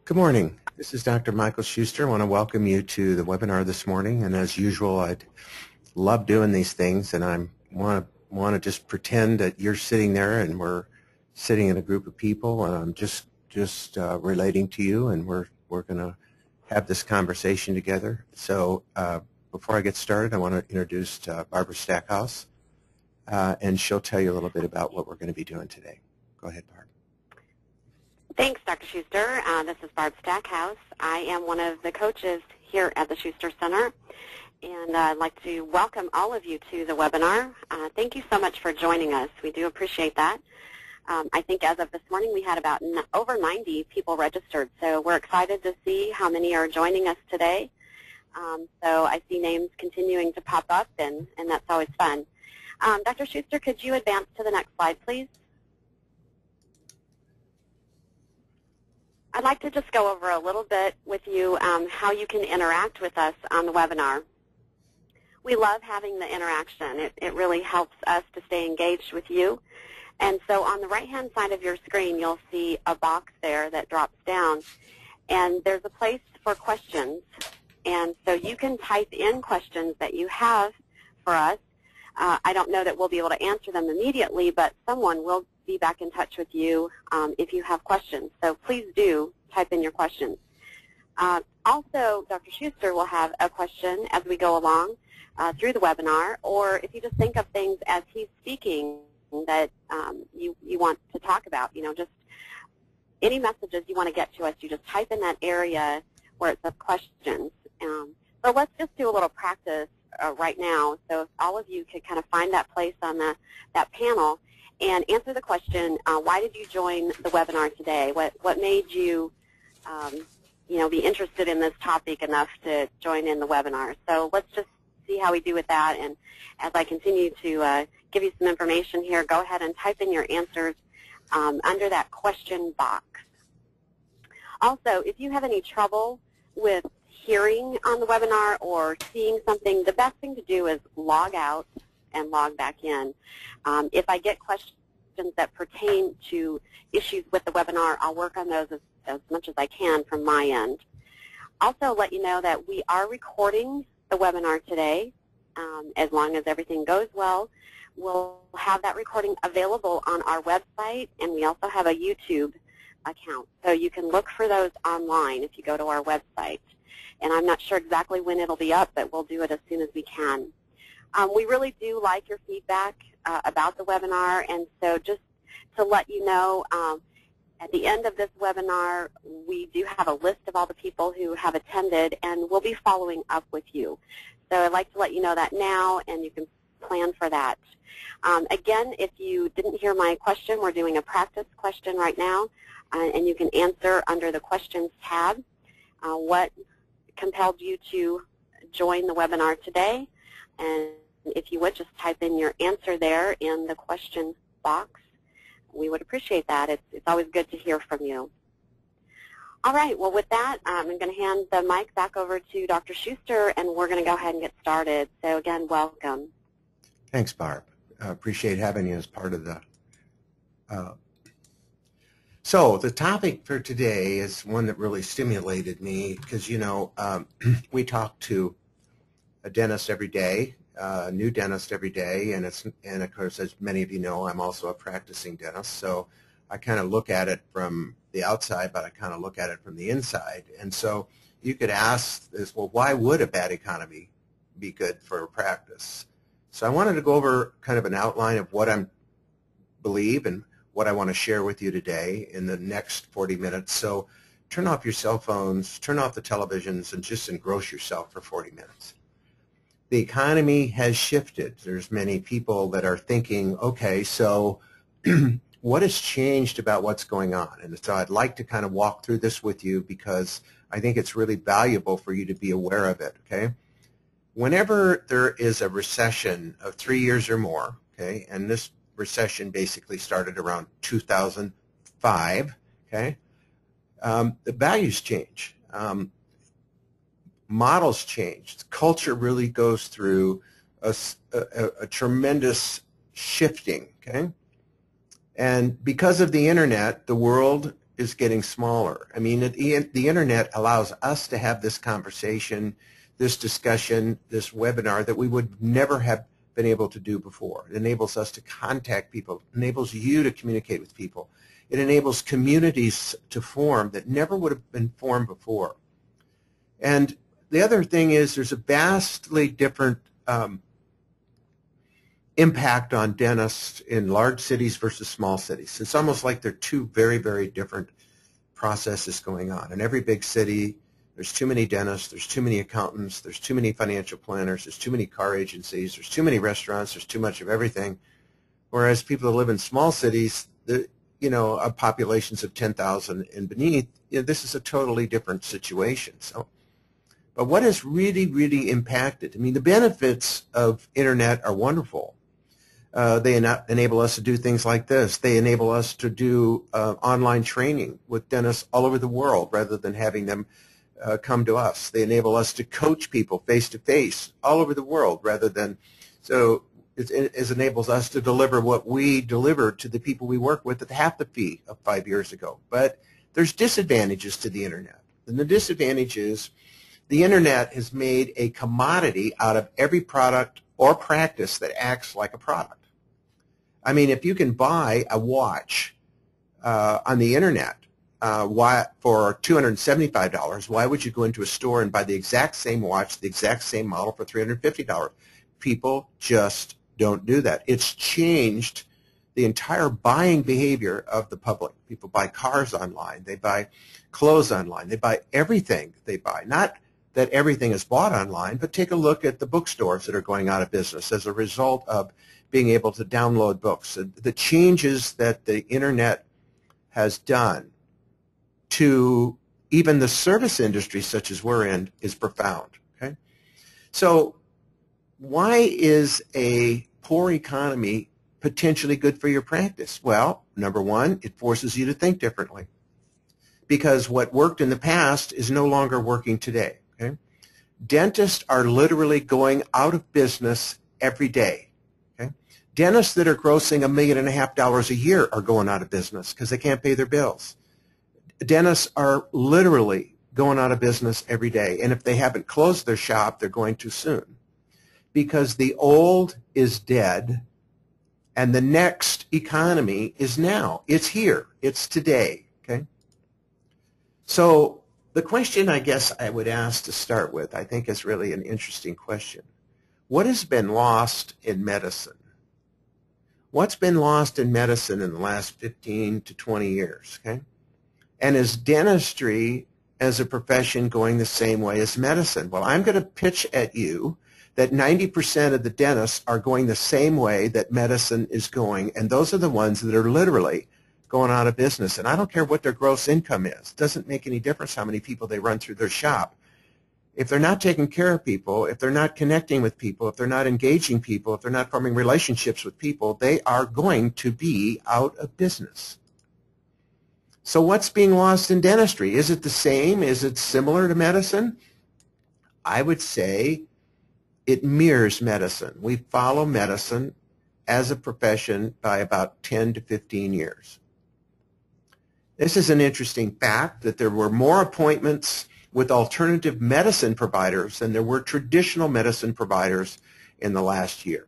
Good morning. This is Dr. Michael Schuster. I want to welcome you to the webinar this morning. And as usual, I'd love doing these things, and I want to just pretend that you're sitting there and we're sitting in a group of people, and I'm just relating to you, and we're going to have this conversation together. So before I get started, I want to introduce Barbara Stackhouse, and she'll tell you a little bit about what we're going to be doing today. Go ahead, Barb. Thanks, Dr. Schuster. This is Barb Stackhouse. I am one of the coaches here at the Schuster Center, and I'd like to welcome all of you to the webinar. Thank you so much for joining us. We do appreciate that. I think as of this morning we had about over 90 people registered, so we're excited to see how many are joining us today. So I see names continuing to pop up, and that's always fun. Dr. Schuster, could you advance to the next slide, please? I'd like to just go over a little bit with you how you can interact with us on the webinar. We love having the interaction. It really helps us to stay engaged with you. And so on the right-hand side of your screen, you'll see a box there that drops down, and there's a place for questions. And so you can type in questions that you have for us. I don't know that we'll be able to answer them immediately, but someone will be back in touch with you if you have questions. So please do type in your questions. Also, Dr. Schuster will have a question as we go along through the webinar, or if you just think of things as he's speaking that you want to talk about, just any messages you want to get to us, you just type in that area where it says questions. So let's just do a little practice right now. So if all of you could kind of find that place on that panel and answer the question, why did you join the webinar today? What made you, be interested in this topic enough to join in the webinar? So let's just see how we do with that. And as I continue to give you some information here, go ahead and type in your answers under that question box. Also, if you have any trouble with hearing on the webinar or seeing something, the best thing to do is log out and log back in. If I get questions that pertain to issues with the webinar, I'll work on those as much as I can from my end. Also, let you know that we are recording the webinar today. As long as everything goes well, we'll have that recording available on our website, and we also have a YouTube account. So you can look for those online if you go to our website. And I'm not sure exactly when it'll be up, but we'll do it as soon as we can. We really do like your feedback about the webinar, and so just to let you know, at the end of this webinar, we do have a list of all the people who have attended, and we'll be following up with you. So I'd like to let you know that now, and you can plan for that. Again, if you didn't hear my question, we're doing a practice question right now, and you can answer under the questions tab. What compelled you to join the webinar today? And if you would, just type in your answer there in the question box. We would appreciate that. It's always good to hear from you. All right, well, with that, I'm going to hand the mic back over to Dr. Schuster, and we're going to go ahead and get started. So, again, welcome. Thanks, Barb. Appreciate having you as part of the So the topic for today is one that really stimulated me because, we talk to a dentist every day, a new dentist every day, and of course, as many of you know, I'm also a practicing dentist, so I kind of look at it from the outside, but I kind of look at it from the inside. And so you could ask this, well, why would a bad economy be good for practice? So I wanted to go over kind of an outline of what I believe and what I want to share with you today in the next 40 minutes. So turn off your cell phones, turn off the televisions, and just engross yourself for 40 minutes. The economy has shifted. There's many people that are thinking, okay, so what has changed about what's going on? And so I'd like to kind of walk through this with you because I think it's really valuable for you to be aware of it, okay? Whenever there is a recession of 3 years or more, okay, and this recession basically started around 2005, okay, the values change. Models change. Culture really goes through a tremendous shifting, okay? And because of the internet, the world is getting smaller. I mean, the internet allows us to have this conversation, this discussion, this webinar that we would never have been able to do before. It enables us to contact people. It enables you to communicate with people. It enables communities to form that never would have been formed before. And the other thing is there's a vastly different impact on dentists in large cities versus small cities. It's almost like they're two very, very different processes going on. In every big city, there's too many dentists, there's too many accountants, there's too many financial planners, there's too many car agencies, there's too many restaurants, there's too much of everything. Whereas people that live in small cities, of populations of 10,000 and beneath, this is a totally different situation. So, but what has really, really impacted? I mean, the benefits of internet are wonderful. They enable us to do things like this. They enable us to do online training with dentists all over the world rather than having them come to us. They enable us to coach people face-to-face all over the world rather than, so it enables us to deliver what we deliver to the people we work with at half the fee of 5 years ago. But there's disadvantages to the internet. And the disadvantage is the internet has made a commodity out of every product or practice that acts like a product. I mean, if you can buy a watch on the internet for $275, why would you go into a store and buy the exact same watch, the exact same model for $350? People just don't do that. It's changed the entire buying behavior of the public. People buy cars online. They buy clothes online. They buy everything they buy. Not that everything is bought online, but take a look at the bookstores that are going out of business as a result of being able to download books. The changes that the internet has done to even the service industry such as we're in is profound. Okay? So why is a poor economy potentially good for your practice? Well, number one, it forces you to think differently because what worked in the past is no longer working today. Okay? Dentists are literally going out of business every day. Okay? Dentists that are grossing $1.5 million a year are going out of business because they can't pay their bills. Dentists are literally going out of business every day, and if they haven't closed their shop, they're going to soon because the old is dead and the next economy is now. It's here. It's today. Okay? So the question I guess I would ask to start with, I think is really an interesting question. What has been lost in medicine? What's been lost in medicine in the last 15 to 20 years? Okay? And is dentistry as a profession going the same way as medicine? Well, I'm going to pitch at you that 90% of the dentists are going the same way that medicine is going, and those are the ones that are literally going out of business. And I don't care what their gross income is. It doesn't make any difference how many people they run through their shop. If they're not taking care of people, if they're not connecting with people, if they're not engaging people, if they're not forming relationships with people, they are going to be out of business. So what's being lost in dentistry? Is it the same? Is it similar to medicine? I would say it mirrors medicine. We follow medicine as a profession by about 10 to 15 years. This is an interesting fact that there were more appointments with alternative medicine providers than there were traditional medicine providers in the last year.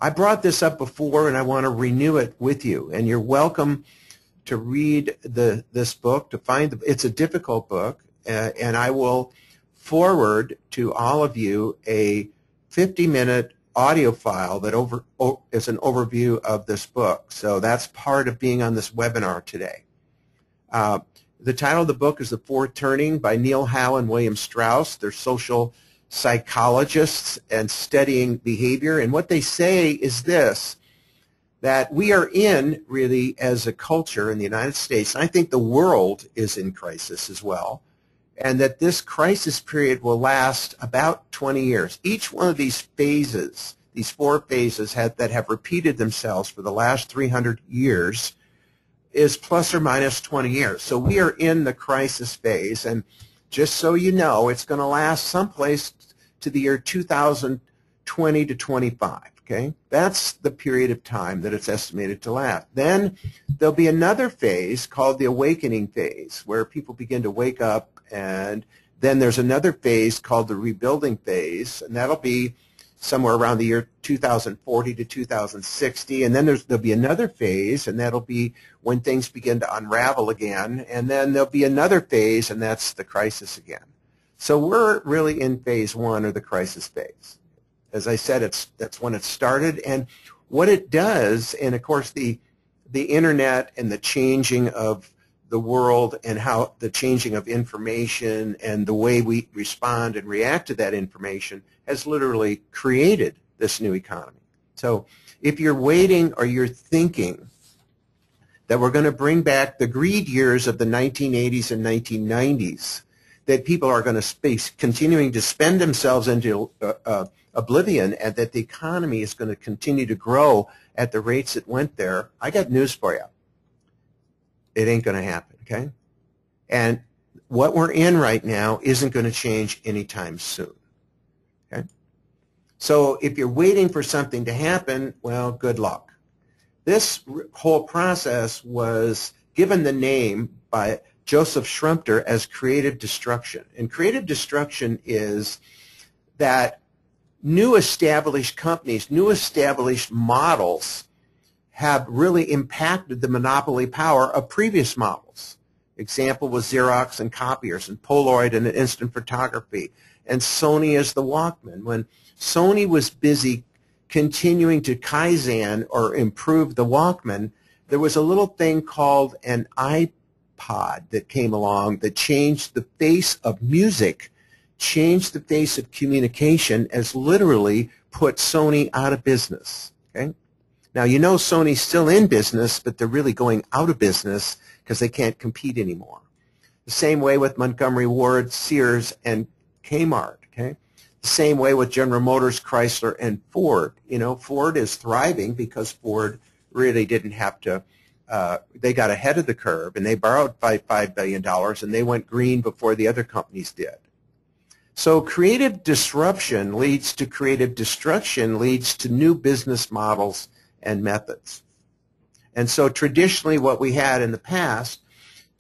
I brought this up before and I want to renew it with you, and you're welcome to read this book, to find it's a difficult book, and I will forward to all of you a 50-minute audio file that is an overview of this book. So that's part of being on this webinar today. The title of the book is The Fourth Turning by Neil Howe and William Strauss. They're social psychologists and studying behavior. And what they say is this, that we are in, really, as a culture in the United States, and I think the world is in crisis as well, and that this crisis period will last about 20 years. Each one of these phases, these four phases that have repeated themselves for the last 300 years, is plus or minus 20 years. So we are in the crisis phase, and just so you know, it's going to last someplace to the year 2020 to 25. Okay, that's the period of time that it's estimated to last. Then there'll be another phase called the awakening phase, where people begin to wake up, and then there's another phase called the rebuilding phase, and that'll be somewhere around the year 2040 to 2060, and then there'll be another phase, and that'll be when things begin to unravel again, and then there'll be another phase, and that's the crisis again. So we're really in phase one, or the crisis phase. As I said, that's when it started, and what it does, and of course the internet and the changing of the world and how the changing of information and the way we respond and react to that information has literally created this new economy. So if you're waiting or you're thinking that we're going to bring back the greed years of the 1980s and 1990s, that people are going to continuing to spend themselves into oblivion, and that the economy is going to continue to grow at the rates it went there, I got news for you. It ain't going to happen, okay? And what we're in right now isn't going to change anytime soon, okay? So if you're waiting for something to happen, well, good luck. This whole process was given the name by Joseph Schumpeter as creative destruction. And creative destruction is that new established companies, new established models have really impacted the monopoly power of previous models. Example was Xerox and copiers, and Polaroid and instant photography, and Sony as the Walkman. When Sony was busy continuing to Kaizen or improve the Walkman, there was a little thing called an iPod that came along that changed the face of music, changed the face of communication, as literally put Sony out of business. Okay? Now, you know Sony's still in business, but they're really going out of business because they can't compete anymore. The same way with Montgomery Ward, Sears, and Kmart. Okay? The same way with General Motors, Chrysler, and Ford. You know, Ford is thriving because Ford really didn't have to, they got ahead of the curve, and they borrowed $5 billion, and they went green before the other companies did. So creative disruption leads to creative destruction, leads to new business models and methods. And so traditionally what we had in the past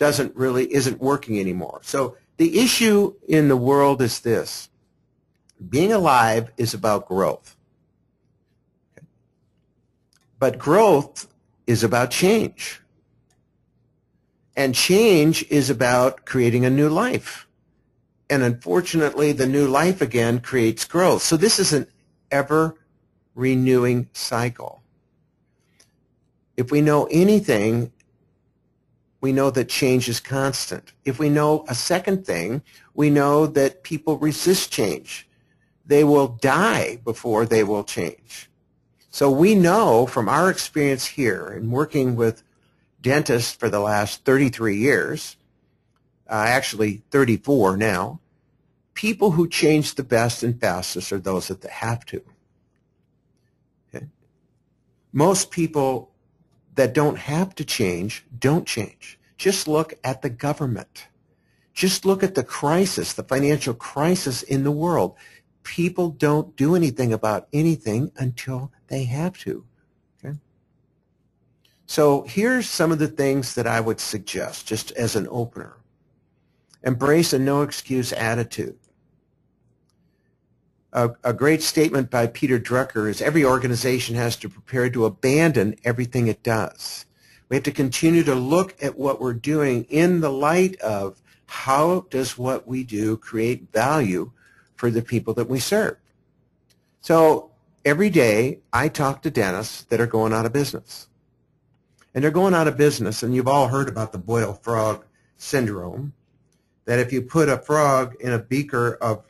isn't working anymore. So the issue in the world is this: being alive is about growth. But growth is about change. And change is about creating a new life. And unfortunately, the new life again creates growth. So this is an ever-renewing cycle. If we know anything, we know that change is constant. If we know a second thing, we know that people resist change. They will die before they will change. So we know from our experience here in working with dentists for the last 33 years, actually 34 now, people who change the best and fastest are those that have to. Okay? Most people that don't have to change don't change. Just look at the government. Just look at the crisis, the financial crisis in the world. People don't do anything about anything until they have to. Okay? So here's some of the things that I would suggest, just as an opener. Embrace a no-excuse attitude. A great statement by Peter Drucker is every organization has to prepare to abandon everything it does. We have to continue to look at what we're doing in the light of how does what we do create value for the people that we serve. So every day I talk to dentists that are going out of business. And they're going out of business, and you've all heard about the boiled frog syndrome, that if you put a frog in a beaker of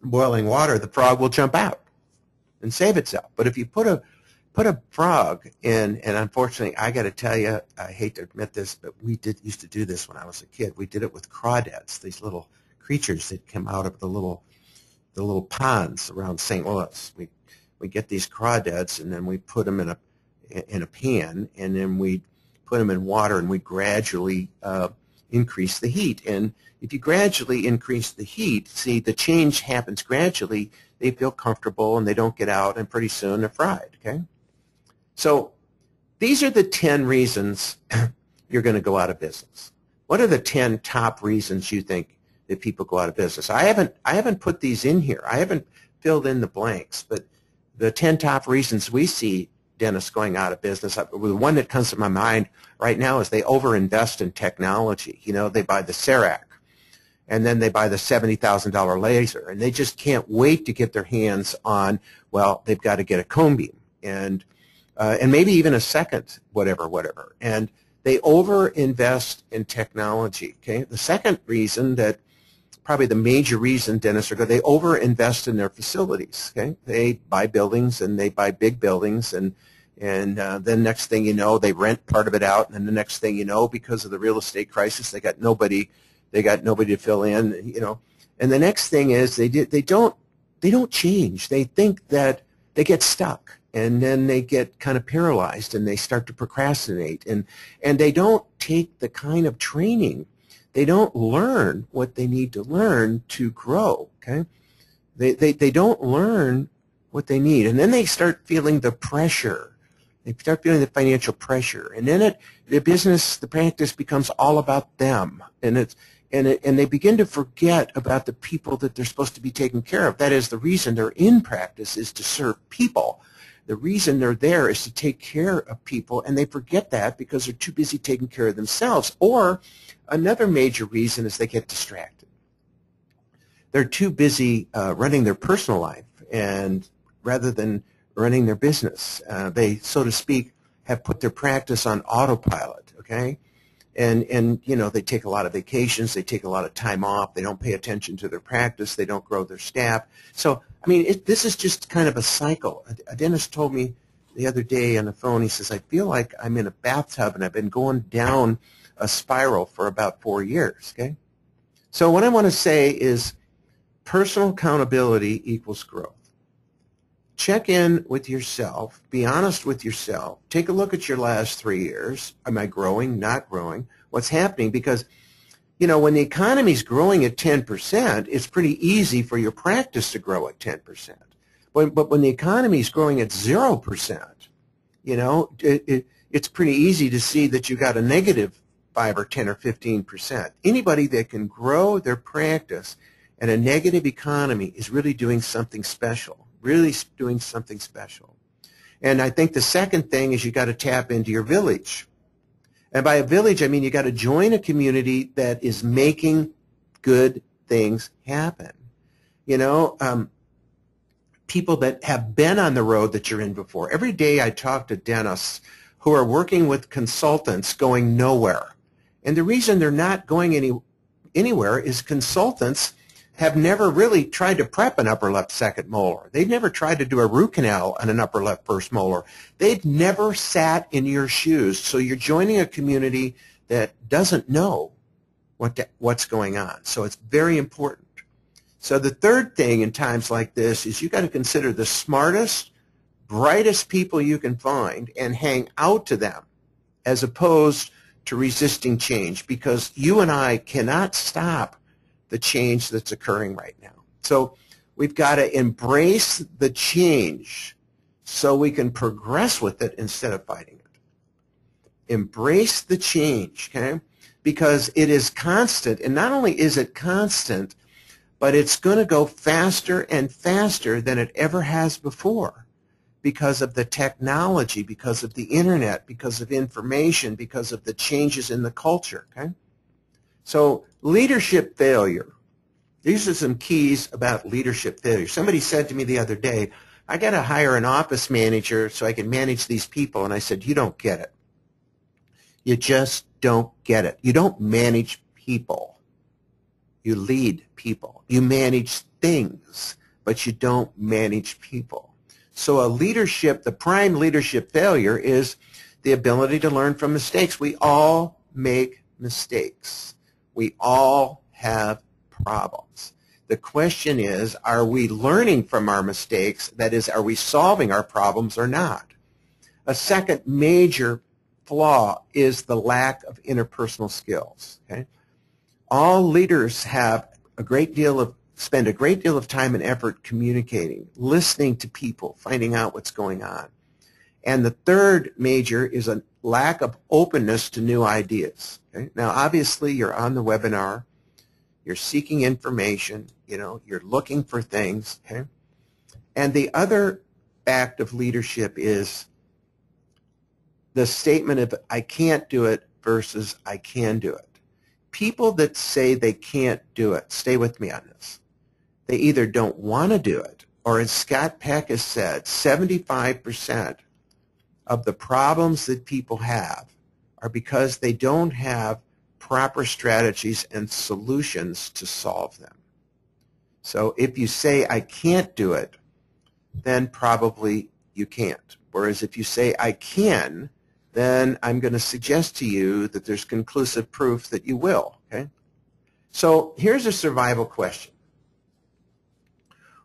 boiling water, the frog will jump out and save itself. But if you put a frog in, and unfortunately, I got to tell you, I hate to admit this, but we used to do this when I was a kid. We did it with crawdads, these little creatures that come out of the little ponds around St. Louis. We get these crawdads, and then we put them in a pan, and then we put them in water, and we gradually increase the heat. And if you gradually increase the heat, see, the change happens gradually. They feel comfortable and they don't get out, and pretty soon they're fried, okay? So these are the 10 reasons you're going to go out of business. What are the 10 top reasons you think that people go out of business? I haven't put these in here. I haven't filled in the blanks, but the 10 top reasons we see dentists going out of business, the one that comes to my mind right now is they overinvest in technology. You know, they buy the CEREC, and then they buy the $70,000 laser, and they just can't wait to get their hands on, well, they've got to get a cone beam, and maybe even a second whatever. And they overinvest in technology, okay? The second reason, that probably the major reason dentists are they overinvest in their facilities, okay? They buy buildings, and they buy big buildings, and then next thing you know, they rent part of it out, and then the next thing you know, because of the real estate crisis, they got nobody to fill in, you know. And the next thing is they don't change. They think that they get stuck, and then they get kind of paralyzed, and they start to procrastinate, and they don't take the kind of training. They don't learn what they need to learn to grow, okay? They don't learn what they need, and then they start feeling the pressure. They start feeling the financial pressure, and then the practice becomes all about them, and they begin to forget about the people that they're supposed to be taking care of. That is, the reason they're in practice is to serve people. The reason they're there is to take care of people, and they forget that because they're too busy taking care of themselves. Or another major reason is they get distracted. They're too busy running their personal life, and rather than running their business, they, so to speak, have put their practice on autopilot, okay? And you know, they take a lot of vacations, they take a lot of time off, they don't pay attention to their practice, they don't grow their staff. So, I mean, this is just kind of a cycle. A dentist told me the other day on the phone, he says, I feel like I'm in a bathtub and I've been going down a spiral for about 4 years, okay? So what I want to say is personal accountability equals growth. Check in with yourself, be honest with yourself, take a look at your last 3 years. Am I growing, not growing? What's happening? Because, you know, when the economy's growing at 10%, it's pretty easy for your practice to grow at 10%. But when the economy's growing at 0%, you know, it's pretty easy to see that you got a negative 5 or 10 or 15%. Anybody that can grow their practice in a negative economy is really doing something special. Really doing something special. And I think the second thing is you got to tap into your village. And by a village, I mean you got to join a community that is making good things happen. You know, people that have been on the road that you're in before. Every day I talk to dentists who are working with consultants going nowhere. And the reason they're not going anywhere is consultants have never really tried to prep an upper left second molar. They've never tried to do a root canal on an upper left first molar. They've never sat in your shoes. So you're joining a community that doesn't know what's going on. So it's very important. So the third thing in times like this is you got to consider the smartest, brightest people you can find and hang out to them as opposed to resisting change, because you and I cannot stop the change that's occurring right now. So we've got to embrace the change so we can progress with it instead of fighting it. Embrace the change, okay? Because it is constant, and not only is it constant, but it's going to go faster and faster than it ever has before because of the technology, because of the internet, because of information, because of the changes in the culture, okay? So leadership failure. These are some keys about leadership failure. Somebody said to me the other day, I got to hire an office manager so I can manage these people. And I said, you don't get it. You just don't get it. You don't manage people. You lead people. You manage things, but you don't manage people. So the prime leadership failure is the ability to learn from mistakes. We all make mistakes. We all have problems. The question is, are we learning from our mistakes? That is, are we solving our problems or not? A second major flaw is the lack of interpersonal skills. Okay? All leaders have spend a great deal of time and effort communicating, listening to people, finding out what's going on. And the third major is a lack of openness to new ideas. Okay? Now, obviously, you're on the webinar. You're seeking information. You're looking for things. Okay? And the other act of leadership is the statement of I can't do it versus I can do it. People that say they can't do it, stay with me on this. They either don't want to do it, or as Scott Peck has said, 75% of the problems that people have are because they don't have proper strategies and solutions to solve them. So if you say I can't do it, then probably you can't. Whereas if you say I can, then I'm going to suggest to you that there's conclusive proof that you will. Okay? So here's a survival question.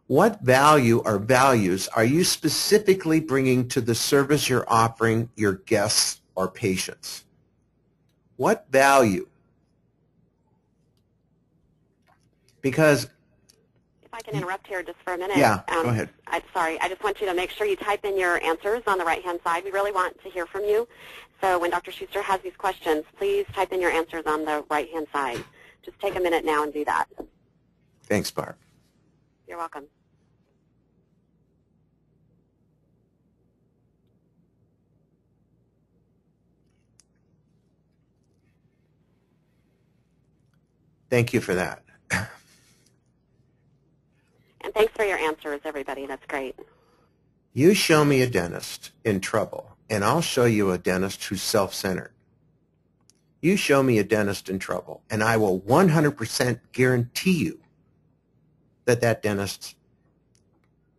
What value or values are you specifically bringing to the service you're offering your guests or patients? What value? Because if I can interrupt here just for a minute. Yeah, go ahead. Sorry, I just want you to make sure you type in your answers on the right-hand side. We really want to hear from you. So when Dr. Schuster has these questions, please type in your answers on the right-hand side. Just take a minute now and do that. Thanks, Barb. You're welcome. Thank you for that. And thanks for your answers, everybody. That's great. You show me a dentist in trouble, and I'll show you a dentist who's self-centered. You show me a dentist in trouble, and I will 100% guarantee you that that dentist's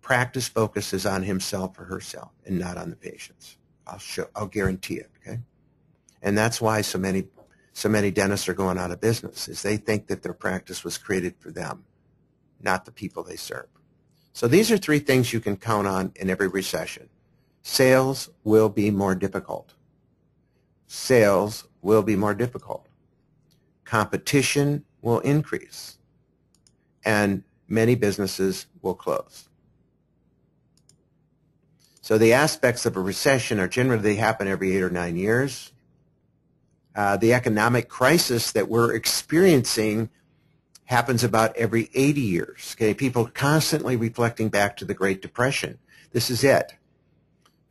practice focuses on himself or herself and not on the patients. I'll guarantee it, okay? And that's why so many dentists are going out of business, is they think that their practice was created for them, not the people they serve. So these are three things you can count on in every recession. Sales will be more difficult. Sales will be more difficult. Competition will increase. And many businesses will close. So the aspects of a recession are generally they happen every 8 or 9 years. The economic crisis that we're experiencing happens about every 80 years. Okay, people constantly reflecting back to the Great Depression. This is it.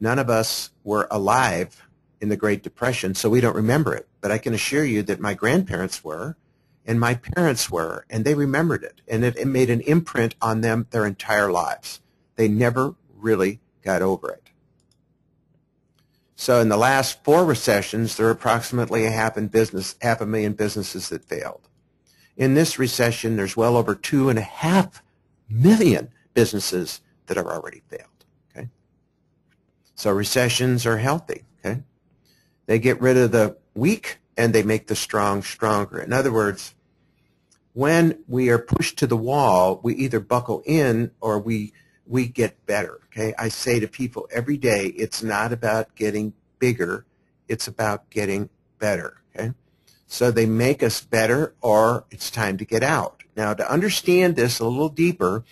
None of us were alive in the Great Depression, so we don't remember it. But I can assure you that my grandparents were, and my parents were, and they remembered it. And it made an imprint on them their entire lives. They never really got over it. So in the last 4 recessions, there are approximately half a million businesses that failed. In this recession, there's well over 2.5 million businesses that have already failed. Okay? So recessions are healthy. Okay? They get rid of the weak and they make the strong stronger. In other words, when we are pushed to the wall, we either buckle in or we get better. Okay? I say to people every day, it's not about getting bigger, it's about getting better. Okay? So they make us better or it's time to get out. Now to understand this a little deeper,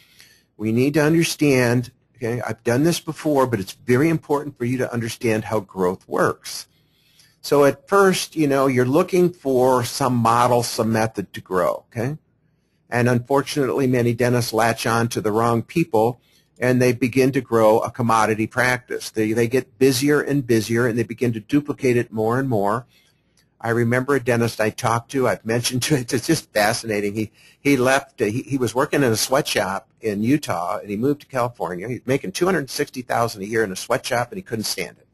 we need to understand, okay, I've done this before, but it's very important for you to understand how growth works. So at first, you're looking for some model, some method to grow, okay? And unfortunately, many dentists latch on to the wrong people and they begin to grow a commodity practice. They get busier and busier and they begin to duplicate it more and more. I remember a dentist I talked to, I've mentioned to it, it's just fascinating. He left, he was working in a sweatshop in Utah and he moved to California. He's making $260,000 a year in a sweatshop and he couldn't stand it.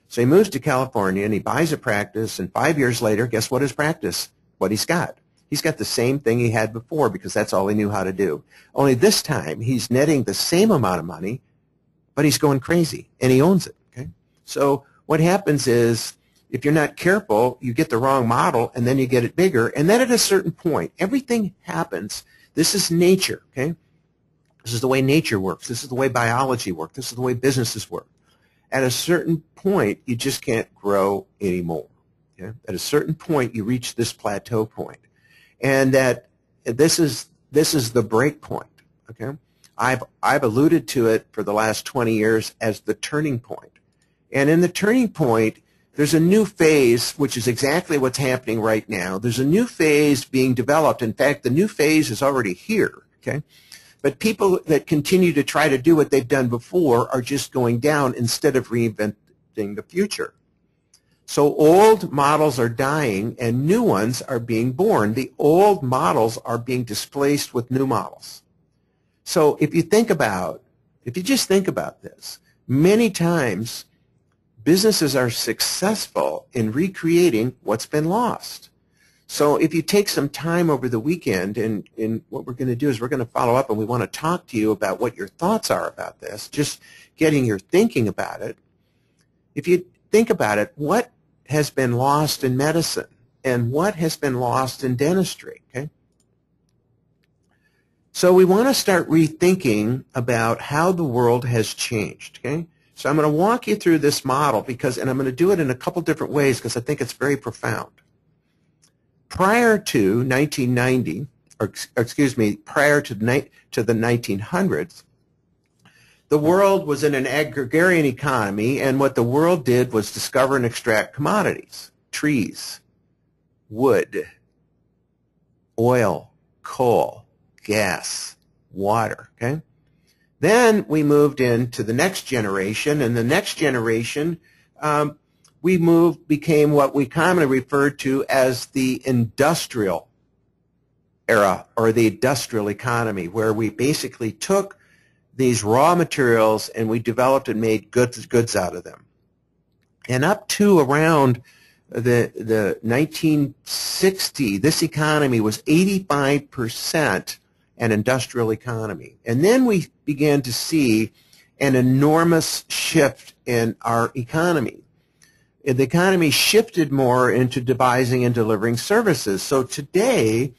So he moves to California and he buys a practice and 5 years later, guess what his practice, what he's got? He's got the same thing he had before because that's all he knew how to do. Only this time he's netting the same amount of money, but he's going crazy and he owns it. Okay? So what happens is, if you're not careful, you get the wrong model, and then you get it bigger. And then at a certain point, everything happens. This is nature, okay? This is the way nature works. This is the way biology works. This is the way businesses work. At a certain point, you just can't grow anymore. Okay? At a certain point, you reach this plateau point. and that this is the break point. Okay, I've alluded to it for the last 20 years as the turning point. And in the turning point, there's a new phase, which is exactly what's happening right now. There's a new phase being developed. In fact, the new phase is already here. Okay, but people that continue to try to do what they've done before are just going down instead of reinventing the future. So old models are dying and new ones are being born. The old models are being displaced with new models. So if you just think about this, many times businesses are successful in recreating what's been lost. So if you take some time over the weekend, and what we're going to do is we're going to follow up, and we want to talk to you about what your thoughts are about this, just getting your thinking about it. If you think about it, what has been lost in medicine and what has been lost in dentistry? Okay. So we want to start rethinking about how the world has changed. Okay. So I'm going to walk you through this model and I'm going to do it in a couple different ways because I think it's very profound. Prior to 1990, prior to the 1900s, the world was in an agrarian economy, and what the world did was discover and extract commodities: trees, wood, oil, coal, gas, water. Okay. Then we moved into the next generation, and the next generation became what we commonly referred to as the industrial era or the industrial economy, where we basically took these raw materials and we developed and made goods out of them. And up to around the 1960, this economy was 85% an industrial economy. And then we began to see an enormous shift in our economy. The economy shifted more into devising and delivering services. So today,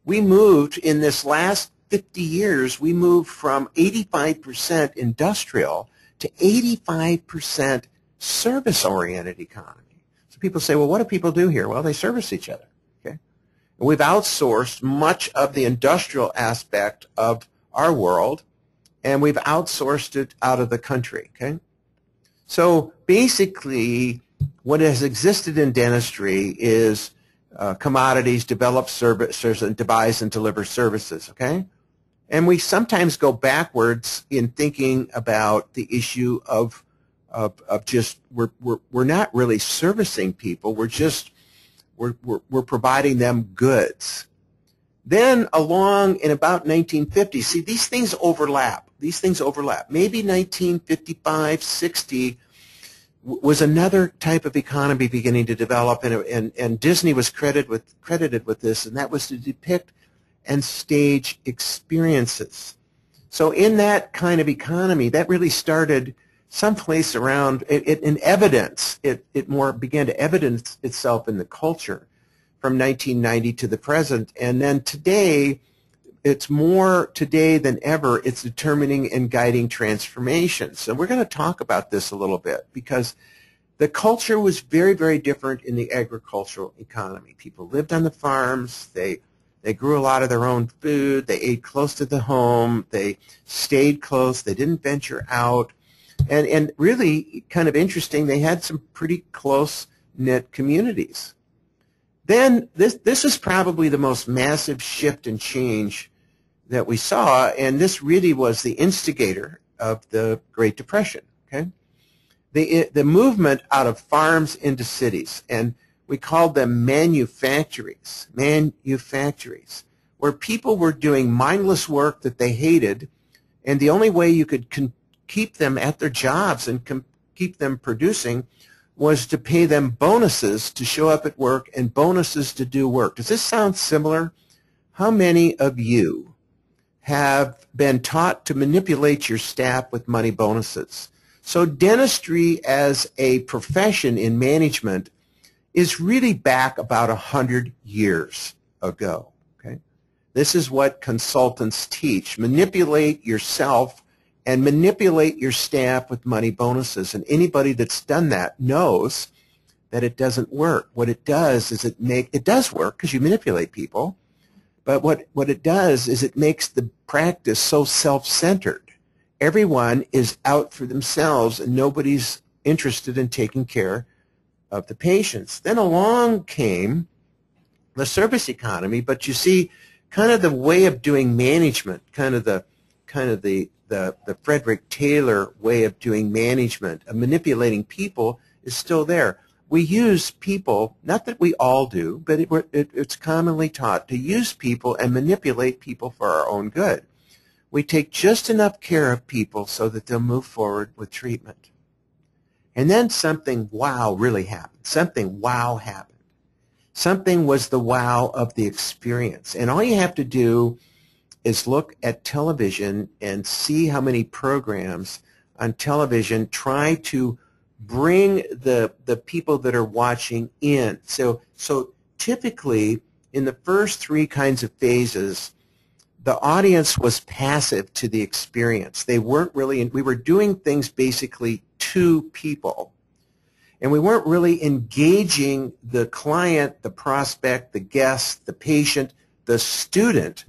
we moved, in this last 50 years, we moved from 85% industrial to 85% service-oriented economy. So people say, well, what do people do here? Well, they service each other. Okay? And we've outsourced much of the industrial aspect of our world, and we've outsourced it out of the country. Okay? So basically, what has existed in dentistry is commodities, develop services, and devise and deliver services. Okay? And we sometimes go backwards in thinking about the issue of just we're not really servicing people. We're providing them goods. Then along in about 1950, see, these things overlap. Maybe 1955, 60 was another type of economy beginning to develop, and Disney was credited with this, and that was to depict and stage experiences. So in that kind of economy, that really started someplace around in evidence. It more began to evidence itself in the culture from 1990 to the present. And then today, it's more today than ever, it's determining and guiding transformation. So we're going to talk about this a little bit because the culture was very, very different in the agricultural economy. People lived on the farms. They grew a lot of their own food. They ate close to the home. They stayed close. They didn't venture out. And really kind of interesting, they had some pretty close-knit communities. Then this is probably the most massive shift and change that we saw, and this really was the instigator of the Great Depression. Okay, the movement out of farms into cities, and we called them manufactories, where people were doing mindless work that they hated, and the only way you could keep them at their jobs and keep them producing was to pay them bonuses to show up at work and bonuses to do work. Does this sound similar? How many of you have been taught to manipulate your staff with money bonuses? So dentistry as a profession in management is really back about 100 years ago. Okay? This is what consultants teach. Manipulate yourself and manipulate your staff with money bonuses. And anybody that's done that knows that it doesn't work. What it does is it does work because you manipulate people, But what it does is it makes the practice so self-centered. Everyone is out for themselves and nobody's interested in taking care of the patients. Then along came the service economy, but you see kind of the way of doing management, kind of the Frederick Taylor way of doing management, of manipulating people is still there. We use people, not that we all do, but it's commonly taught to use people and manipulate people for our own good. We take just enough care of people so that they'll move forward with treatment. And then something wow really happened. Something wow happened. Something was the wow of the experience. And all you have to do is look at television and see how many programs on television try to bring the people that are watching in. So typically in the first three kinds of phases, the audience was passive to the experience. They weren't really, we were doing things basically to people. And we weren't really engaging the client, the prospect, the guest, the patient, the student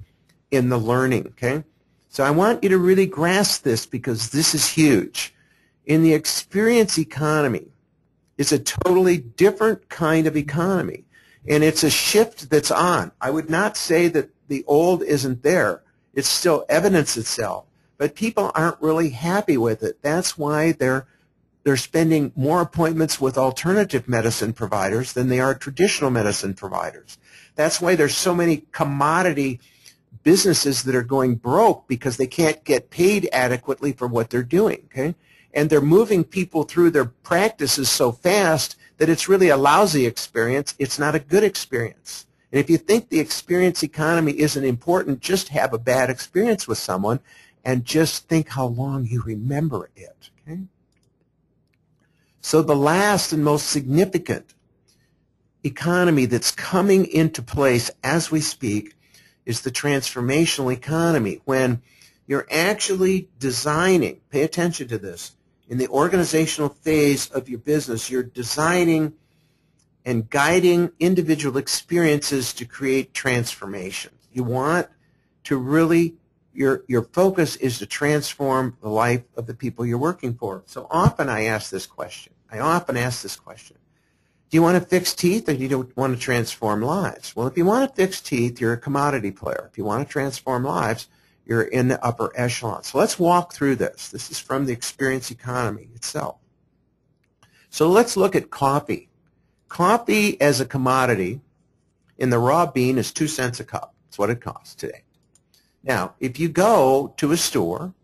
in the learning, okay? So I want you to really grasp this because this is huge. In the experience economy, it's a totally different kind of economy, and it's a shift that's on. I would not say that the old isn't there. It still evidences itself, but people aren't really happy with it. That's why they're spending more appointments with alternative medicine providers than they are traditional medicine providers. That's why there's so many commodity businesses that are going broke because they can't get paid adequately for what they're doing, okay? And they're moving people through their practices so fast that it's really a lousy experience. It's not a good experience. And if you think the experience economy isn't important, just have a bad experience with someone and just think how long you remember it, okay? So the last and most significant economy that's coming into place as we speak is the transformational economy, when you're actually designing, pay attention to this, in the organizational phase of your business, you're designing and guiding individual experiences to create transformation. You want to really, your focus is to transform the life of the people you're working for. So often I ask this question. Do you want to fix teeth or do you want to transform lives? Well, if you want to fix teeth, you're a commodity player. If you want to transform lives, you're in the upper echelon. So let's walk through this. This is from the experience economy itself. So let's look at coffee. Coffee as a commodity in the raw bean is 2 cents a cup. That's what it costs today. Now, if you go to a store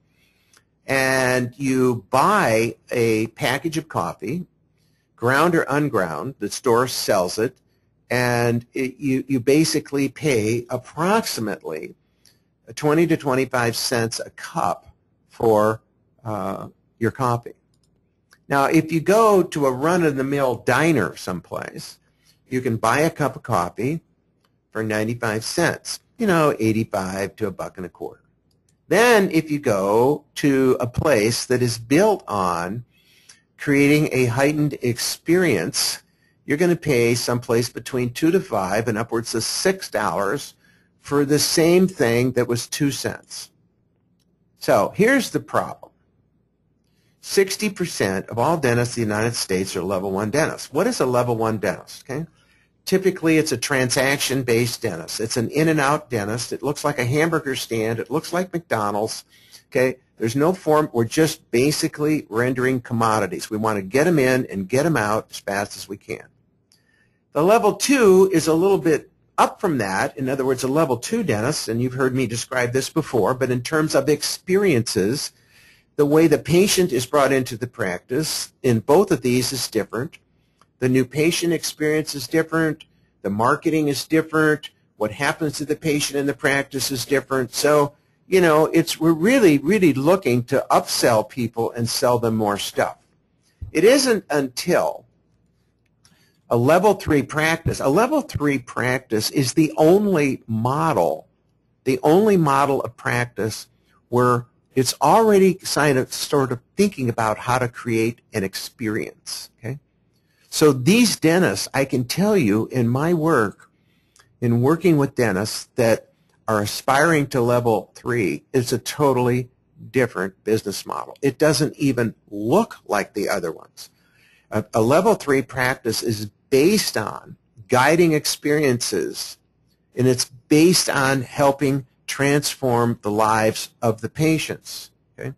and you buy a package of coffee, ground or unground, the store sells it, and you basically pay approximately 20 to 25 cents a cup for your coffee. Now, if you go to a run-of-the-mill diner someplace, you can buy a cup of coffee for 95 cents, 85 to $1.25. Then if you go to a place that is built on creating a heightened experience, you're going to pay someplace between $2 to $5 and upwards of $6 for the same thing that was 2 cents. So here's the problem. 60% of all dentists in the United States are level 1 dentists. What is a level 1 dentist? Okay? Typically, it's a transaction-based dentist. It's an in-and-out dentist. It looks like a hamburger stand. It looks like McDonald's. Okay? There's no form. We're just basically rendering commodities. We want to get them in and get them out as fast as we can. The level 2 is a little bit up from that. In other words, a level 2 dentist, and you've heard me describe this before, but in terms of experiences, the way the patient is brought into the practice in both of these is different. The new patient experience is different. The marketing is different. What happens to the patient in the practice is different. So, we're really, really looking to upsell people and sell them more stuff. It isn't until a level 3 practice. A level 3 practice is the only model of practice where it's already sort of thinking about how to create an experience. Okay? So these dentists, I can tell you in my work, in working with dentists, that are aspiring to level 3, it's a totally different business model. It doesn't even look like the other ones. A level 3 practice is based on guiding experiences, and it's based on helping transform the lives of the patients. Okay?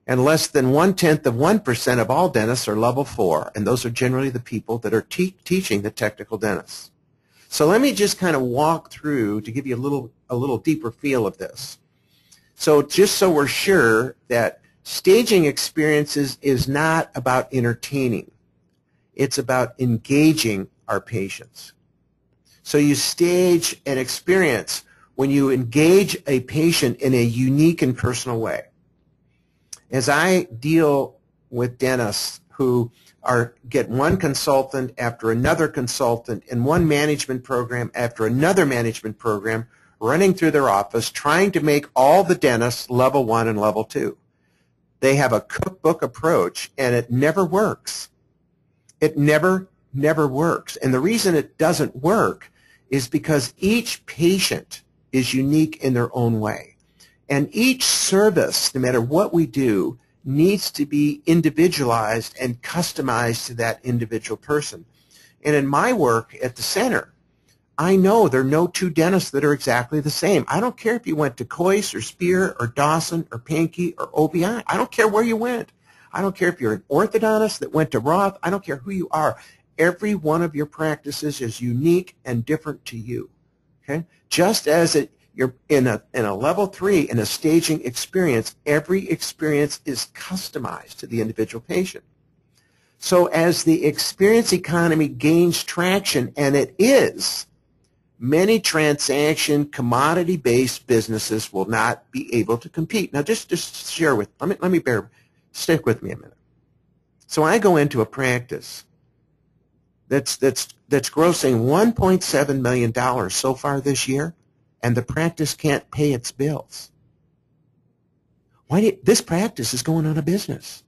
And less than 0.1% of all dentists are level 4, and those are generally the people that are teaching the technical dentists. So let me just kind of walk through to give you a little deeper feel of this. So just so we're sure that staging experiences is not about entertaining. It's about engaging our patients. So you stage an experience when you engage a patient in a unique and personal way. As I deal with dentists who get one consultant after another consultant and one management program after another management program running through their office trying to make all the dentists level 1 and level 2. They have a cookbook approach and it never works. It never works. And the reason it doesn't work is because each patient is unique in their own way. And each service, no matter what we do, needs to be individualized and customized to that individual person. And in my work at the center, I know there are no two dentists that are exactly the same. I don't care if you went to Coyce or Spear or Dawson or Pankey or OBI. I don't care where you went. I don't care if you're an orthodontist that went to Roth. I don't care who you are. Every one of your practices is unique and different to you. Okay? Just as you're in a level 3 in a staging experience, every experience is customized to the individual patient. So as the experience economy gains traction, and it is, many transaction commodity-based businesses will not be able to compete. Now just share with, stick with me a minute. So I go into a practice that's grossing $1.7 million so far this year, and the practice can't pay its bills. This practice is going out of business.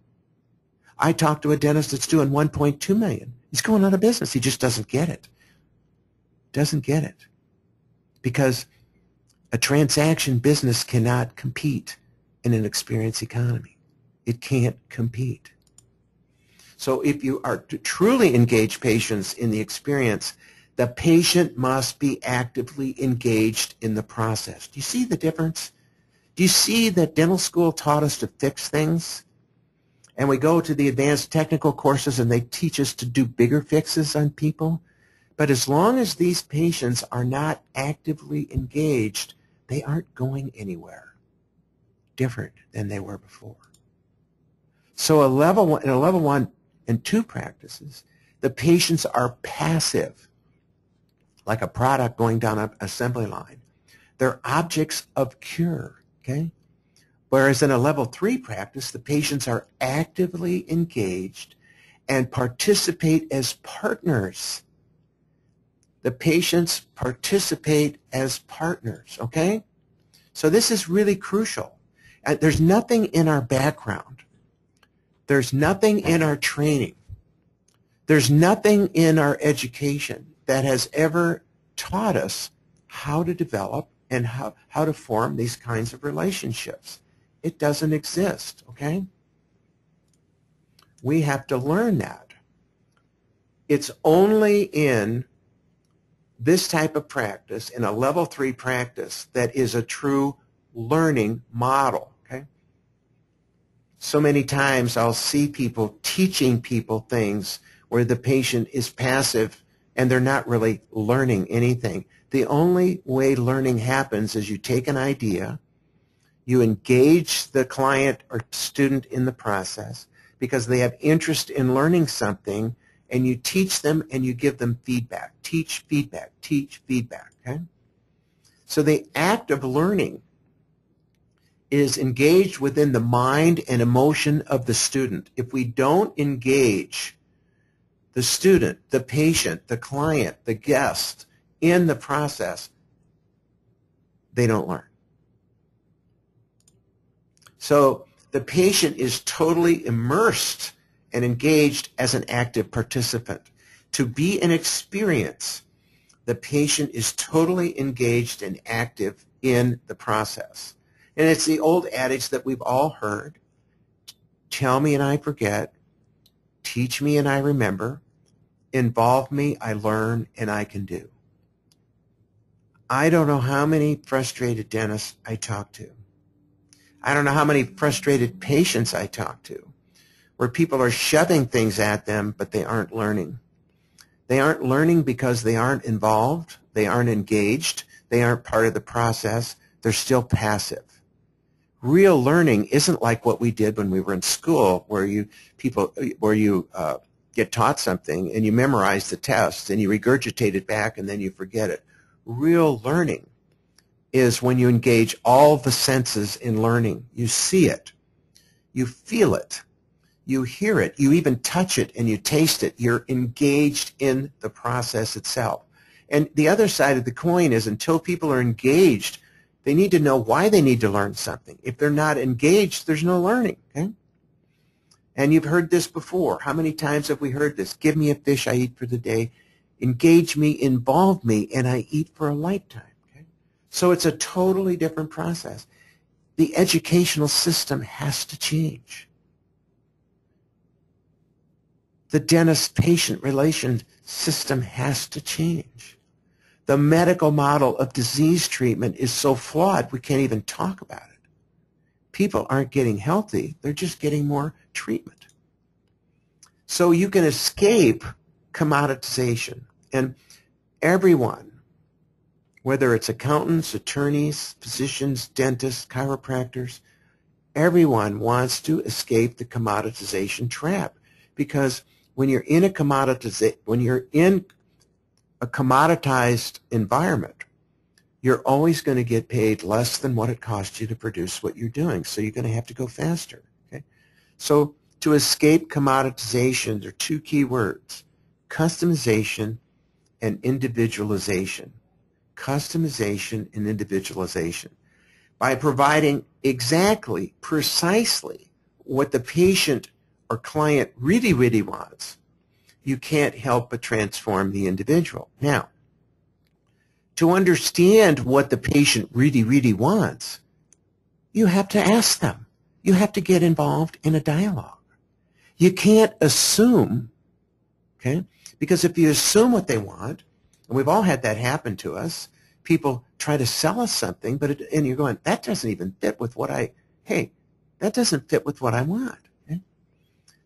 I talked to a dentist that's doing $1.2 million. He's going out of business. He just doesn't get it. Doesn't get it. Because a transaction business cannot compete in an experience economy. It can't compete. So if you are to truly engage patients in the experience, the patient must be actively engaged in the process. Do you see the difference? Do you see that dental school taught us to fix things? And we go to the advanced technical courses and they teach us to do bigger fixes on people? But as long as these patients are not actively engaged, they aren't going anywhere different than they were before. So in a level 1 and 2 practices, the patients are passive, like a product going down an assembly line. They're objects of cure, okay? Whereas in a level 3 practice, the patients are actively engaged and participate as partners. The patients participate as partners, okay? So this is really crucial. There's nothing in our background. There's nothing in our training. There's nothing in our education that has ever taught us how to develop and how to form these kinds of relationships. It doesn't exist, okay? We have to learn that. It's only in this type of practice, in a level 3 practice, that is a true learning model, okay? So many times I'll see people teaching people things where the patient is passive and they're not really learning anything. The only way learning happens is you take an idea, you engage the client or student in the process because they have interest in learning something, and you teach them and you give them feedback. Teach feedback, okay? So the act of learning is engaged within the mind and emotion of the student. If we don't engage the student, the patient, the client, the guest in the process, they don't learn. So the patient is totally immersed and engaged as an active participant. To be an experience, the patient is totally engaged and active in the process. And it's the old adage that we've all heard, tell me and I forget, teach me and I remember, involve me, I learn, and I can do. I don't know how many frustrated dentists I talk to. I don't know how many frustrated patients I talk to, where people are shoving things at them, but they aren't learning. They aren't learning because they aren't involved, they aren't engaged, they aren't part of the process, they're still passive. Real learning isn't like what we did when we were in school, where you get taught something and you memorize the test and you regurgitate it back and then you forget it. Real learning is when you engage all the senses in learning. You see it, you feel it, you hear it, you even touch it and you taste it. You're engaged in the process itself. And the other side of the coin is until people are engaged, they need to know why they need to learn something. If they're not engaged, there's no learning. Okay? And you've heard this before. How many times have we heard this? Give me a fish, I eat for the day. Engage me, involve me, and I eat for a lifetime. Okay? So it's a totally different process. The educational system has to change. The dentist-patient relation system has to change. The medical model of disease treatment is so flawed we can't even talk about it. People aren't getting healthy, they're just getting more treatment. So you can escape commoditization. And everyone, whether it's accountants, attorneys, physicians, dentists, chiropractors, everyone wants to escape the commoditization trap, because when you're in a commoditized environment, you're always going to get paid less than what it costs you to produce what you're doing. So you're going to have to go faster. Okay? So to escape commoditization, there are two key words: customization and individualization. Customization and individualization. By providing exactly, precisely what the patient or client really, really wants, you can't help but transform the individual. Now, to understand what the patient really, really wants, you have to ask them. You have to get involved in a dialogue. You can't assume, okay? Because if you assume what they want, and we've all had that happen to us, people try to sell us something, and you're going, that doesn't even fit with what that doesn't fit with what I want. Okay?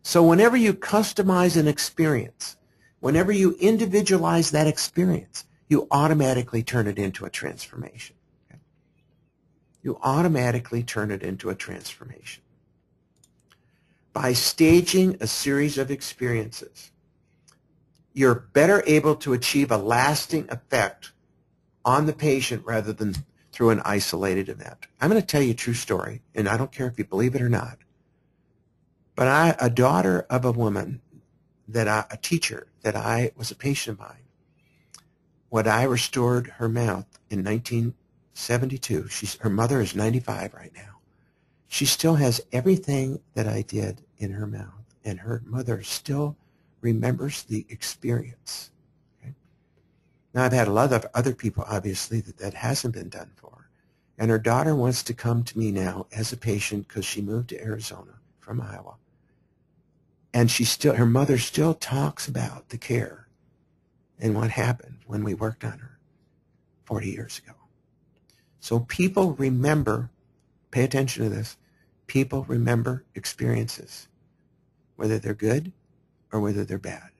So whenever you customize an experience, whenever you individualize that experience, you automatically turn it into a transformation. Okay? You automatically turn it into a transformation. By staging a series of experiences, you're better able to achieve a lasting effect on the patient rather than through an isolated event. I'm going to tell you a true story, and I don't care if you believe it or not, but a daughter of a woman, a teacher that I was a patient of mine, when I restored her mouth in 1972, her mother is 95 right now. She still has everything that I did in her mouth, and her mother still remembers the experience. Okay? Now, I've had a lot of other people, obviously, that hasn't been done for. And her daughter wants to come to me now as a patient because she moved to Arizona from Iowa. And her mother still talks about the care and what happened when we worked on her 40 years ago. So people remember, pay attention to this, people remember experiences, whether they're good or whether they're bad.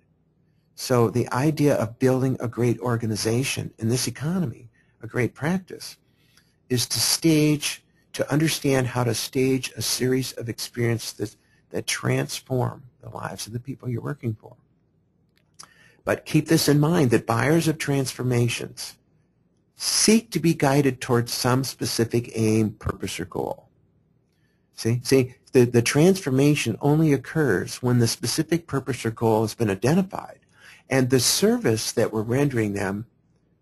So the idea of building a great organization in this economy, a great practice, is to understand how to stage a series of experiences that transform the lives of the people you're working for. But keep this in mind, that buyers of transformations seek to be guided towards some specific aim, purpose, or goal. See, the transformation only occurs when the specific purpose or goal has been identified, and the service that we're rendering them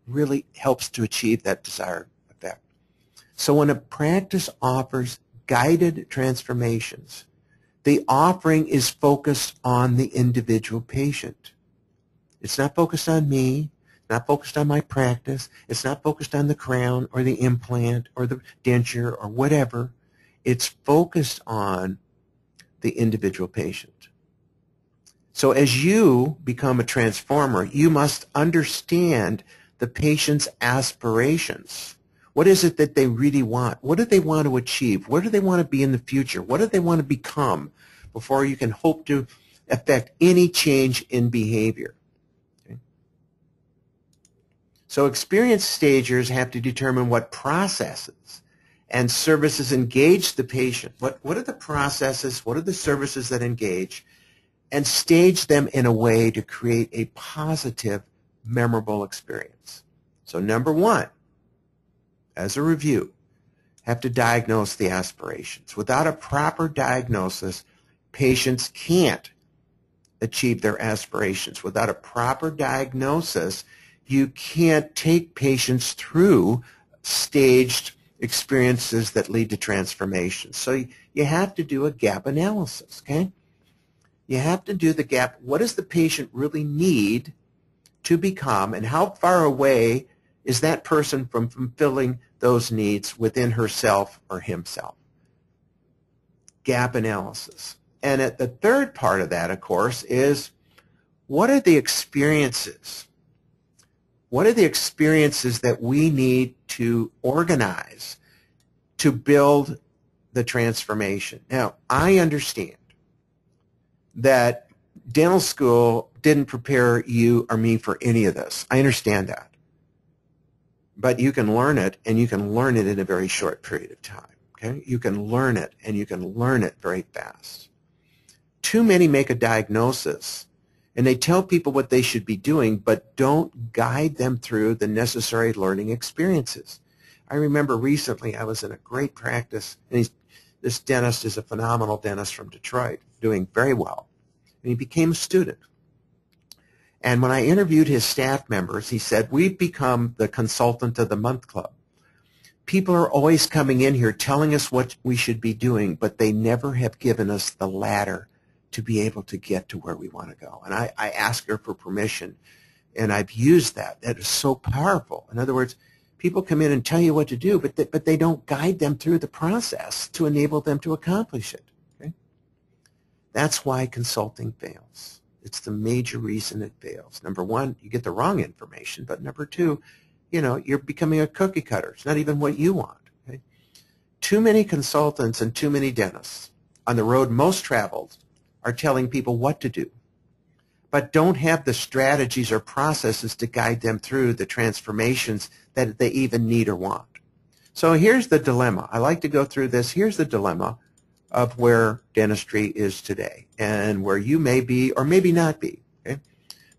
really helps to achieve that desired effect. So when a practice offers guided transformations, the offering is focused on the individual patient. It's not focused on me, not focused on my practice. It's not focused on the crown or the implant or the denture or whatever. It's focused on the individual patient. So as you become a transformer, you must understand the patient's aspirations. What is it that they really want? What do they want to achieve? Where do they want to be in the future? What do they want to become before you can hope to affect any change in behavior? Okay? So experienced stagers have to determine what processes and services engage the patient. What are the processes? What are the services that engage? And stage them in a way to create a positive, memorable experience. So number one, as a review, have to diagnose the aspirations. Without a proper diagnosis, patients can't achieve their aspirations. Without a proper diagnosis, you can't take patients through staged experiences that lead to transformation. So you have to do a gap analysis, okay? You have to do the gap. What does the patient really need to become, and how far away is that person from fulfilling those needs within herself or himself? Gap analysis. And at the third part of that, of course, is what are the experiences? What are the experiences that we need to organize to build the transformation? Now, I understand that dental school didn't prepare you or me for any of this. I understand that. But you can learn it, and you can learn it in a very short period of time. Okay? You can learn it, and you can learn it very fast. Too many make a diagnosis, and they tell people what they should be doing, but don't guide them through the necessary learning experiences. I remember recently I was in a great practice, and this dentist is a phenomenal dentist from Detroit, doing very well. And he became a student. And when I interviewed his staff members, he said, we've become the consultant of the month club. People are always coming in here telling us what we should be doing, but they never have given us the ladder to be able to get to where we want to go. And I asked her for permission, and I've used that. That is so powerful. In other words, people come in and tell you what to do, but they don't guide them through the process to enable them to accomplish it. Okay? That's why consulting fails. It's the major reason it fails. Number one, you get the wrong information, but number two, you're becoming a cookie cutter. It's not even what you want. Okay? Too many consultants and too many dentists on the road most traveled are telling people what to do, but don't have the strategies or processes to guide them through the transformations that they even need or want. So here's the dilemma. I like to go through this. Here's the dilemma of where dentistry is today and where you may be or maybe not be. Okay?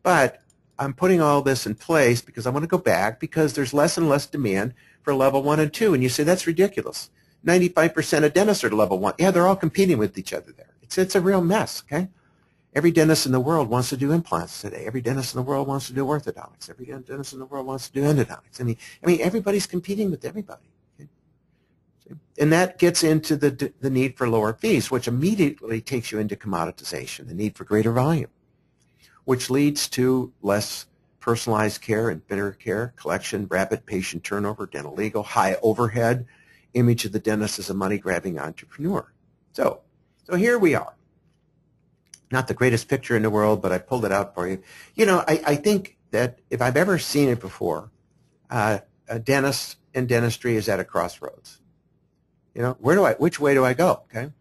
But I'm putting all this in place because I want to go back because there's less and less demand for level 1 and 2. And you say, that's ridiculous. 95% of dentists are level 1. Yeah, they're all competing with each other there. It's a real mess, okay? Every dentist in the world wants to do implants today. Every dentist in the world wants to do orthodontics. Every dentist in the world wants to do endodontics. I mean, everybody's competing with everybody. Okay? And that gets into the need for lower fees, which immediately takes you into commoditization, the need for greater volume, which leads to less personalized care and better care, collection, rapid patient turnover, dental legal, high overhead, image of the dentist as a money-grabbing entrepreneur. So here we are. Not the greatest picture in the world, but I pulled it out for you. I think that if I've ever seen it before, a dentist in dentistry is at a crossroads. Which way do I go? Okay,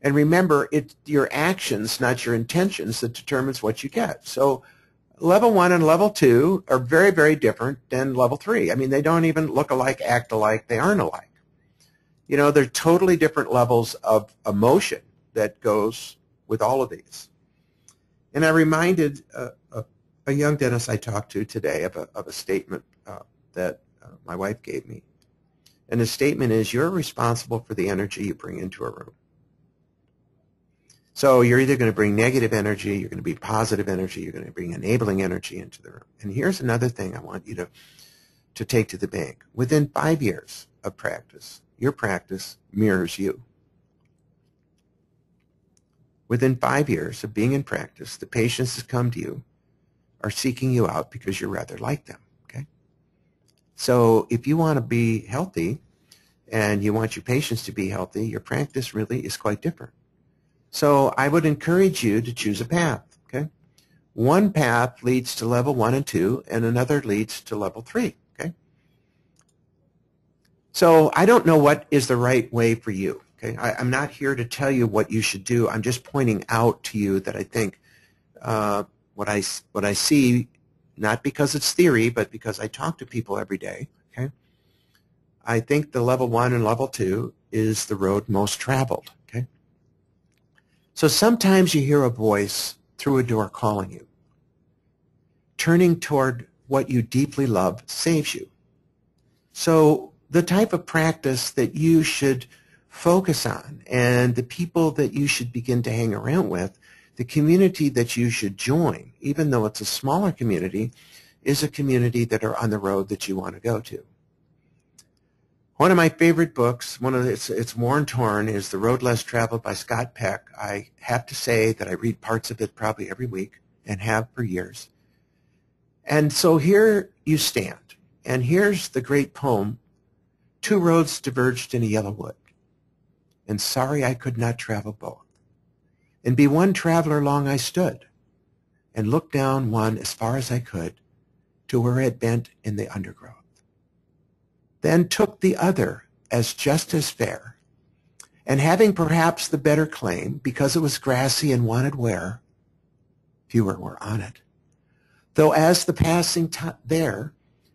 and remember, it's your actions, not your intentions, that determines what you get. So, level 1 and level 2 are very, very different than level 3. I mean, they don't even look alike, act alike. They aren't alike. They're totally different levels of emotion that goes with all of these. And I reminded a young dentist I talked to today of a statement that my wife gave me. And the statement is, you're responsible for the energy you bring into a room. So you're either going to bring negative energy, you're going to be positive energy, you're going to bring enabling energy into the room. And here's another thing I want you to take to the bank. Within 5 years of practice, your practice mirrors you. Within 5 years of being in practice, the patients that come to you are seeking you out because you're rather like them. Okay? So if you want to be healthy and you want your patients to be healthy, your practice really is quite different. So I would encourage you to choose a path. Okay? One path leads to level 1 and 2, and another leads to level 3. Okay? So I don't know what is the right way for you. Okay? I'm not here to tell you what you should do. I'm just pointing out to you that I think what I see, not because it's theory, but because I talk to people every day. Okay? I think the level 1 and level 2 is the road most traveled. Okay? So sometimes you hear a voice through a door calling you. Turning toward what you deeply love saves you. So the type of practice that you should focus on and the people that you should begin to hang around with, the community that you should join, even though it's a smaller community, is a community that are on the road that you want to go to. One of my favorite books, it's worn torn, is The Road Less Traveled by Scott Peck. I have to say that I read parts of it probably every week and have for years. And so here you stand, and here's the great poem, "Two roads diverged in a yellow wood, and sorry I could not travel both. And be one traveler long I stood, and looked down one as far as I could to where it bent in the undergrowth. Then took the other as just as fair, and having perhaps the better claim, because it was grassy and wanted wear, fewer were on it, though as the passing there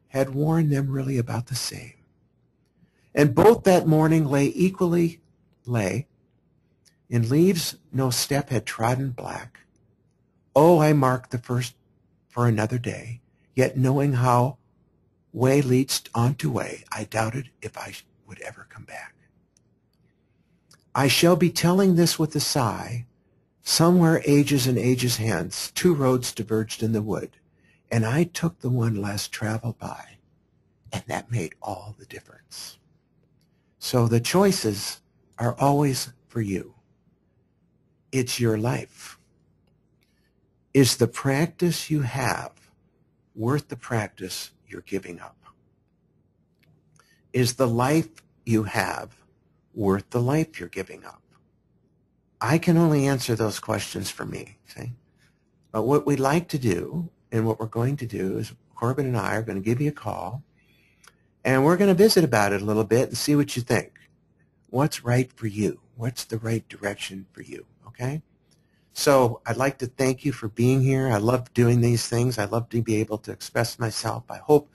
had worn them really about the same. And both that morning lay in leaves no step had trodden black. Oh, I marked the first for another day, yet knowing how way leads on to way, I doubted if I would ever come back. I shall be telling this with a sigh. Somewhere ages and ages hence, two roads diverged in the wood, and I took the one less traveled by, and that made all the difference." So the choices are always for you. It's your life. Is the practice you have worth the practice you're giving up? Is the life you have worth the life you're giving up? I can only answer those questions for me. See? But what we'd like to do, and what we're going to do, is Corbin and I are going to give you a call, and we're going to visit about it a little bit and see what you think. What's right for you? What's the right direction for you? Okay? So I'd like to thank you for being here. I love doing these things. I love to be able to express myself. I hope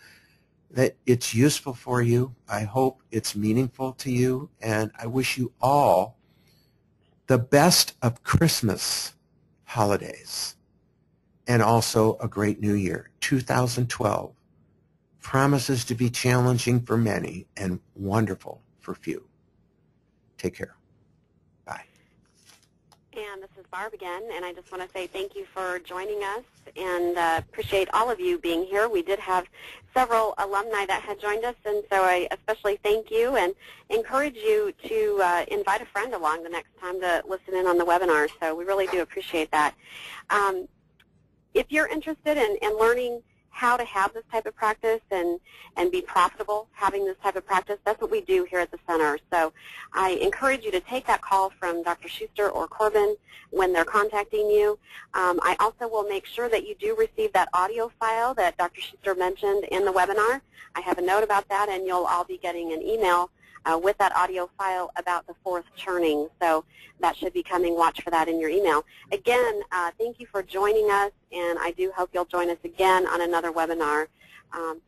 that it's useful for you. I hope it's meaningful to you. And I wish you all the best of Christmas holidays and also a great new year. 2012 promises to be challenging for many and wonderful for few. Take care. Bye. And this is Barb again, and I just want to say thank you for joining us and appreciate all of you being here. We did have several alumni that had joined us, and so I especially thank you and encourage you to invite a friend along the next time to listen in on the webinar. So we really do appreciate that. If you're interested in learning how to have this type of practice and be profitable having this type of practice, that's what we do here at the center. So I encourage you to take that call from Dr. Schuster or Corbin when they're contacting you. I also will make sure that you do receive that audio file that Dr. Schuster mentioned in the webinar. I have a note about that, and you'll all be getting an email with that audio file about the fourth churning. So that should be coming. Watch for that in your email. Again, thank you for joining us, and I do hope you'll join us again on another webinar.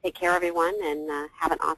Take care, everyone, and have an awesome